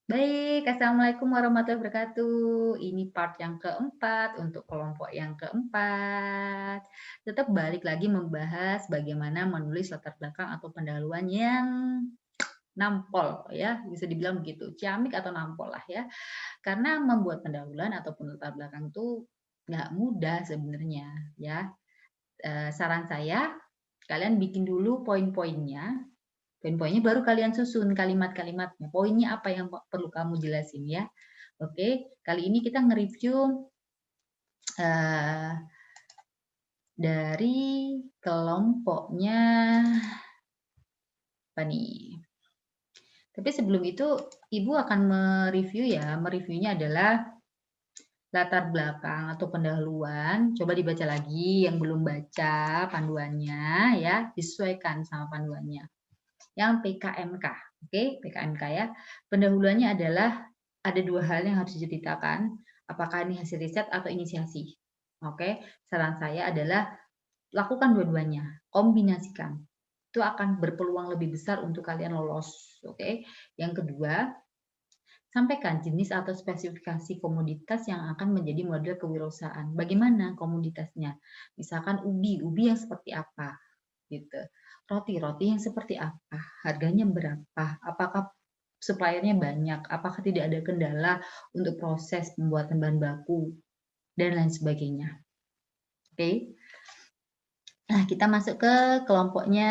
Baik, assalamualaikum warahmatullahi wabarakatuh. Ini part yang keempat untuk kelompok yang keempat. Tetap balik lagi membahas bagaimana menulis latar belakang atau pendahuluan yang nampol ya, bisa dibilang begitu, ciamik atau nampol lah ya. Karena membuat pendahuluan ataupun latar belakang itu nggak mudah sebenarnya ya. Saran saya, kalian bikin dulu poin-poinnya. Poin-poinnya baru kalian susun kalimat-kalimatnya. Poinnya apa yang perlu kamu jelasin ya. Oke, kali ini kita nge-review eh, dari kelompoknya apa nih? Tapi sebelum itu Ibu akan mereview ya. Mereviewnya adalah latar belakang atau pendahuluan. Coba dibaca lagi yang belum baca panduannya ya, disesuaikan sama panduannya. Yang PKMK. Oke, PKMK ya. Pendahuluannya adalah ada dua hal yang harus diceritakan. Apakah ini hasil riset atau inisiasi? Oke, saran saya adalah lakukan dua-duanya, kombinasikan. Itu akan berpeluang lebih besar untuk kalian lolos. Oke. Yang kedua, sampaikan jenis atau spesifikasi komoditas yang akan menjadi model kewirausahaan. Bagaimana komoditasnya? Misalkan ubi yang seperti apa? Gitu. Roti yang seperti apa? Harganya berapa? Apakah suppliernya banyak? Apakah tidak ada kendala untuk proses pembuatan bahan baku? Dan lain sebagainya. Oke. Nah, kita masuk ke kelompoknya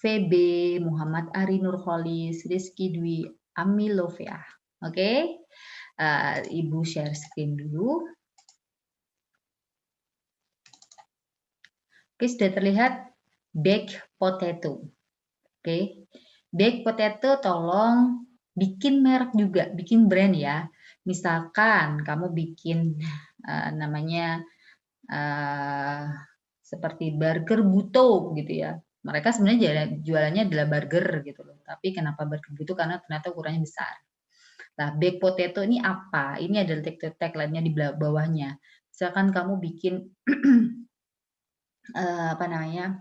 VB, Muhammad Ari Nurholis, Rizky Dwi Amilovia. Oke. Ibu share screen dulu. Oke, sudah terlihat baked potato. Oke. Baked potato tolong bikin merek juga, bikin brand ya. Misalkan kamu bikin namanya seperti burger buto gitu ya. Mereka sebenarnya jualannya adalah burger gitu loh. Tapi kenapa burger buto? Karena ternyata ukurannya besar. Nah, baked potato ini apa? Ini adalah tagline-nya di bawahnya. Misalkan kamu bikin apa namanya?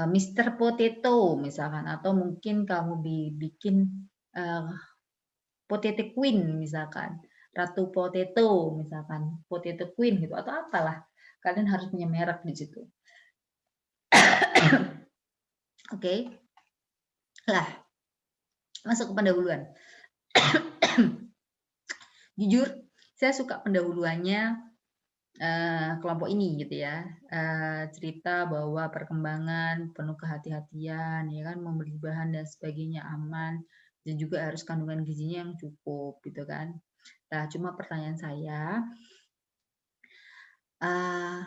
Mister Potato misalkan, atau mungkin kamu bikin Potato Queen misalkan, Ratu Potato misalkan, Potato Queen gitu atau apalah. Kalian harus punya merek di situ. Oke. Lah, masuk ke pendahuluan. Jujur, saya suka pendahuluannya kelompok ini gitu ya. Cerita bahwa perkembangan penuh kehati-hatian, ya kan, membeli bahan dan sebagainya aman, dan juga harus kandungan gizinya yang cukup gitu kan. Nah, cuma pertanyaan saya,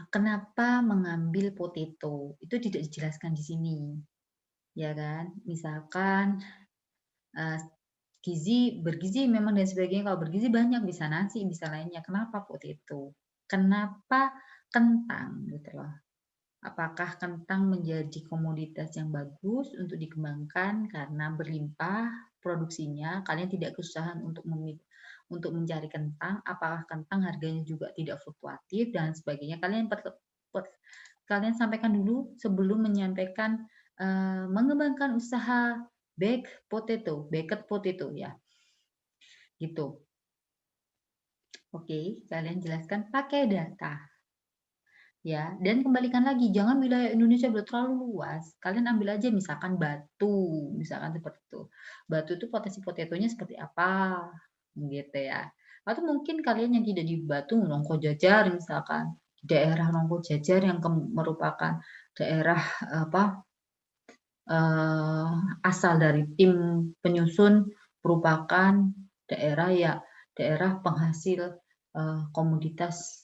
kenapa mengambil potato? Itu tidak dijelaskan di sini, ya kan? Misalkan bergizi memang dan sebagainya. Kalau bergizi banyak, bisa nasi, bisa lainnya. Kenapa potato? Kenapa kentang gitu loh? Apakah kentang menjadi komoditas yang bagus untuk dikembangkan karena berlimpah produksinya, kalian tidak kesusahan untuk mencari kentang, apakah kentang harganya juga tidak fluktuatif dan sebagainya. Kalian sampaikan dulu sebelum menyampaikan mengembangkan usaha baked potato ya. Gitu. Oke, kalian jelaskan pakai data. Ya, dan kembalikan lagi, jangan wilayah Indonesia udah terlalu luas. Kalian ambil aja misalkan Batu, misalkan seperti itu. Batu itu potensi potetonya seperti apa, gitu ya. Atau mungkin kalian yang tidak di Batu, Nongko Jajar misalkan, daerah Nongko Jajar yang merupakan daerah apa asal dari tim penyusun merupakan daerah penghasil komoditas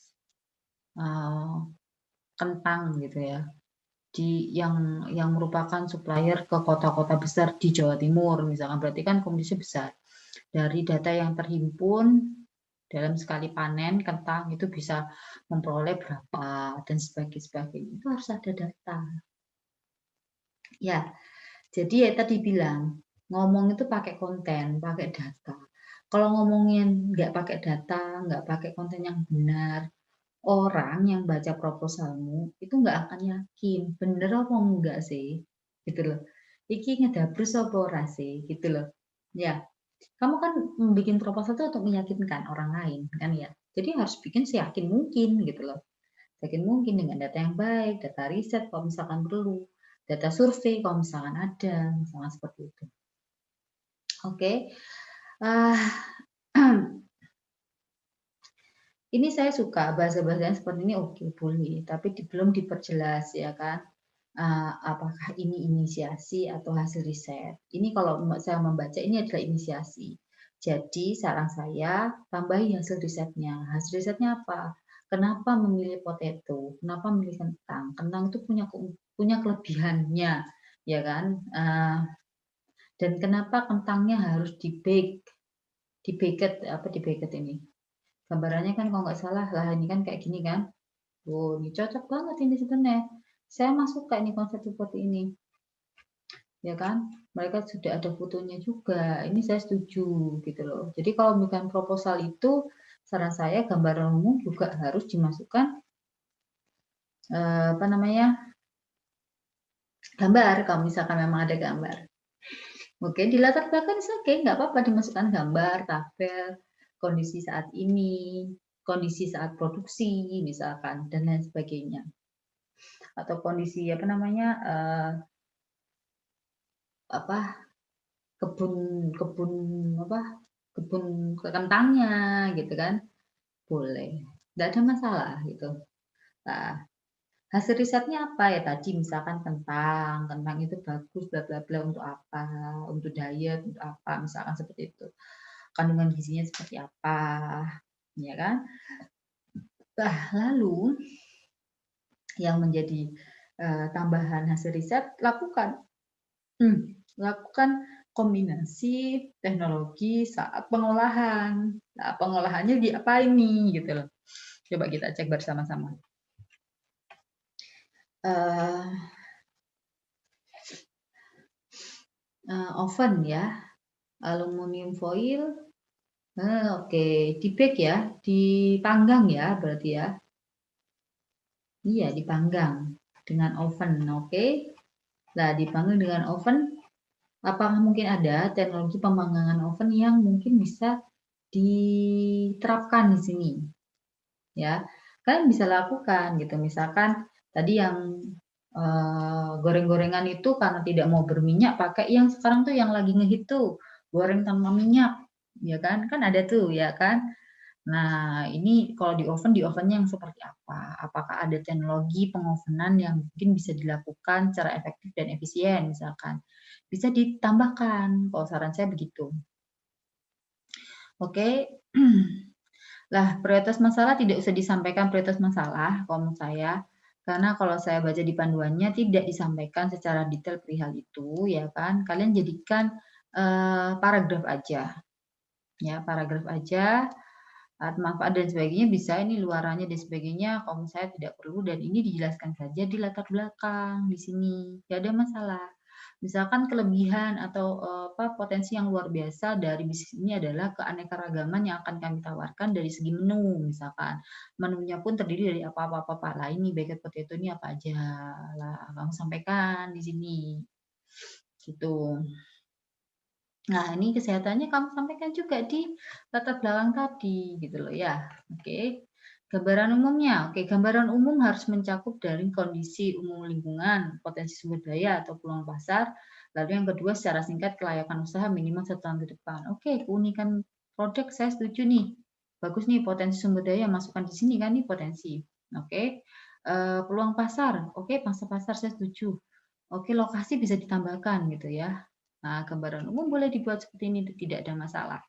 kentang gitu ya, yang merupakan supplier ke kota-kota besar di Jawa Timur misalkan, berarti kan komoditinya besar. Dari data yang terhimpun dalam sekali panen kentang itu bisa memperoleh berapa dan sebagainya, itu harus ada data ya. Jadi ya tadi bilang, ngomong itu pakai konten, pakai data. Kalau ngomongin nggak pakai data, nggak pakai konten yang benar, orang yang baca proposalmu itu nggak akan yakin bener apa enggak sih, gitu loh. Iki ngedabrus apa ora sih, gitu loh. Ya, Kamu kan bikin proposal itu untuk meyakinkan orang lain kan ya. Jadi harus bikin seyakin mungkin gitu loh. Seyakin mungkin dengan data yang baik, data riset kalau misalkan perlu, data survei kalau misalkan ada, misalnya seperti itu. Oke. Uh, ini saya suka bahasa-bahasanya seperti ini, oke boleh, tapi belum diperjelas ya kan. Apakah ini inisiasi atau hasil riset. Ini kalau saya membaca ini adalah inisiasi. Jadi saran saya tambahi hasil risetnya. Hasil risetnya apa? Kenapa memilih potato? Kenapa memilih kentang? Kentang itu punya kelebihannya, ya kan? Dan kenapa kentangnya harus di-baked ini? Gambarannya kan kalau nggak salah lah ini kan kayak gini kan. Oh, ini cocok banget ini sebenarnya. Saya masuk kayak ini konsep seperti ini. Ya kan? Mereka sudah ada fotonya juga. Ini saya setuju gitu loh. Jadi kalau bukan proposal itu saran saya gambaran umum juga harus dimasukkan apa namanya? Gambar kalau misalkan memang ada gambar. Oke, di latar belakang oke, nggak apa-apa dimasukkan gambar, tabel, kondisi saat ini, kondisi saat produksi misalkan dan lain sebagainya. Atau kondisi apa namanya? Apa kebun kentangnya gitu kan, boleh, nggak ada masalah gitu. Nah, hasil risetnya apa ya tadi misalkan kentang itu bagus bla bla bla untuk apa, untuk diet, untuk apa, misalkan seperti itu. Kandungan gizinya seperti apa, ya kan? Nah, lalu yang menjadi tambahan hasil riset, lakukan kombinasi teknologi saat pengolahan. Nah, pengolahannya diapain nih gitu loh. Coba kita cek bersama-sama. Oven ya, aluminium foil. Oke, di bake ya, dipanggang ya berarti ya. Iya, dipanggang dengan oven, oke. Nah, dipanggang dengan oven, apakah mungkin ada teknologi pemanggangan oven yang mungkin bisa diterapkan di sini? Ya, kalian bisa lakukan gitu. Misalkan tadi yang goreng-gorengan itu karena tidak mau berminyak pakai yang sekarang tuh yang lagi ngehit tuh goreng tanpa minyak, ya kan? Kan ada tuh, ya kan? Nah, ini kalau di ovennya yang seperti apa? Apakah ada teknologi pengovenan yang mungkin bisa dilakukan secara efektif dan efisien misalkan? Bisa ditambahkan, kalau saran saya begitu. Oke. Lah, prioritas masalah tidak usah disampaikan prioritas masalah kalau menurut saya. Karena kalau saya baca di panduannya tidak disampaikan secara detail perihal itu, ya kan? Kalian jadikan paragraf aja. Ya, paragraf aja. Manfaat dan sebagainya bisa ini luarannya dan sebagainya kalau saya tidak perlu dan ini dijelaskan saja di latar belakang di sini. Tidak ada masalah. Misalkan kelebihan atau potensi yang luar biasa dari bisnis ini adalah keanekaragaman yang akan kami tawarkan dari segi menu, misalkan menunya pun terdiri dari apa-apa lah, ini baked potato ini apa aja lah, kamu sampaikan di sini gitu. Nah, ini kesehatannya kamu sampaikan juga di latar belakang tadi gitu loh ya. Oke. Gambaran umumnya, oke, gambaran umum harus mencakup dari kondisi umum lingkungan, potensi sumber daya atau peluang pasar. Lalu yang kedua, secara singkat kelayakan usaha minimal 1 tahun ke depan. Oke, keunikan produk saya setuju nih. Bagus nih potensi sumber daya masukkan di sini kan nih potensi. Oke. Peluang pasar, oke, pangsa pasar saya setuju. Oke, lokasi bisa ditambahkan gitu ya. Nah, gambaran umum boleh dibuat seperti ini, tidak ada masalah.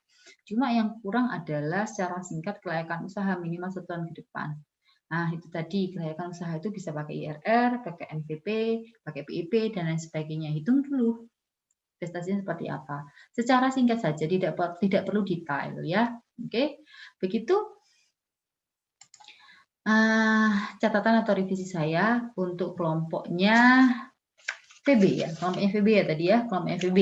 Cuma yang kurang adalah secara singkat kelayakan usaha minimal 1 tahun ke depan. Nah, itu tadi kelayakan usaha itu bisa pakai IRR, pakai NPP, pakai PIP, dan lain sebagainya. Hitung dulu prestasinya seperti apa. Secara singkat saja, tidak perlu detail ya. Oke, begitu catatan atau revisi saya untuk kelompoknya VB ya, kelompoknya VB ya tadi ya, kelompoknya VB.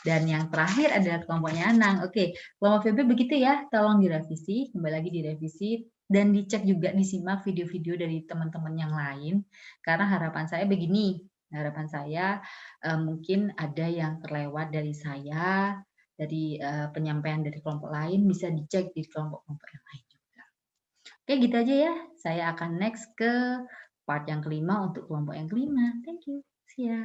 Dan yang terakhir adalah kelompoknya Anang. Oke, kelompok VB begitu ya, tolong direvisi, kembali lagi direvisi, dan dicek juga disimak video-video dari teman-teman yang lain, karena harapan saya begini, harapan saya mungkin ada yang terlewat dari saya, dari penyampaian dari kelompok lain bisa dicek di kelompok-kelompok yang lain juga. Oke, gitu aja ya. Saya akan next ke part yang kelima untuk kelompok yang kelima. Thank you. See ya.